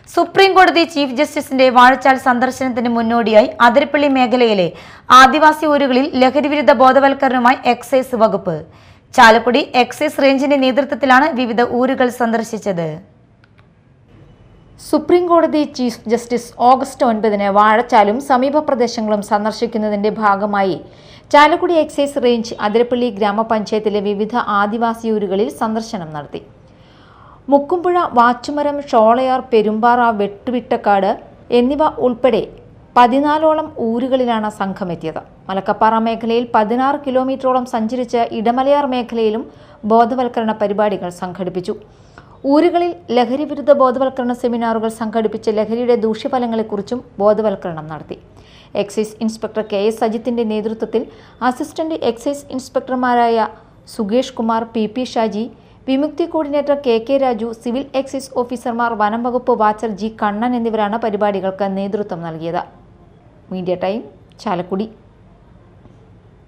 Supreme കോടതി chief ജസ്റ്റിസിന്റെ Vazhachal സന്ദർശനത്തിന് മുന്നോടിയായി അതിരപ്പള്ളി മേഖലയിലെ ആദിവാസി ഊരുകളിൽ ലഹരിവിരുദ്ധ ബോധവൽക്കരണവുമായി എക്സൈസ് വകുപ്പ്. ചാലക്കുടി എക്സൈസ് റേഞ്ചിന്റെ നേതൃത്വത്തിലാണ് വിവിധ ഊരുകൾ സന്ദർശിച്ചത്. സുപ്രീം കോടതി ചീഫ് ജസ്റ്റിസ് ഓഗസ്റ്റ് 9 വാഴച്ചാലും സമീപ പ്രദേശങ്ങളും സന്ദർശിക്കുന്നതിന്റെ ഭാഗമായി ചാലക്കുടി എക്സൈസ് റേഞ്ച് അതിരപ്പള്ളി ഗ്രാമപഞ്ചായത്തിലെ വിവിധ ആദിവാസി ഊരുകളിൽ സന്ദർശനം നടത്തി. മുക്കുംപുഴ, വാച്ചുമരം, ഷോളയാർ, പെരുമ്പാറ, വെട്ടുവിട്ടക്കാട് എന്നിവ ഉൾപ്പെടെ 14ഓളം ഊരുകളിലാണ് സംഘമെത്തിയത്. മലക്കപ്പാറ മേഖലയിൽ 16 കിലോമീറ്ററോളം സഞ്ചരിച്ച് ഇടമലയാർ മേഖലയിലും ബോധവൽക്കരണ പരിപാടികൾ സംഘടിപ്പിച്ചു. ഊരുകളിൽ ലഹരി വിരുദ്ധ ബോധവൽക്കരണ സെമിനാറുകൾ സംഘടിപ്പിച്ച് ലഹരിയുടെ ദൂഷ്യഫലങ്ങളെക്കുറിച്ചും ബോധവൽക്കരണം നടത്തി. എക്സൈസ് ഇൻസ്പെക്ടർ KS സജിത്തിന്റെ നേതൃത്വത്തിൽ അസിസ്റ്റന്റ് എക്സൈസ് ഇൻസ്പെക്ടർമാരായ Sukesh Kumar, PP Shaji, Vimukthi coordinator KK Raju, civil excise ഓഫീസർമാർ, വനം വകുപ്പ് വാച്ചർ G കണ്ണൻ എന്നിവരാണ് പരിപാടികൾക്ക് നേതൃത്വം നൽകിയത്. Media time, Chalakudy.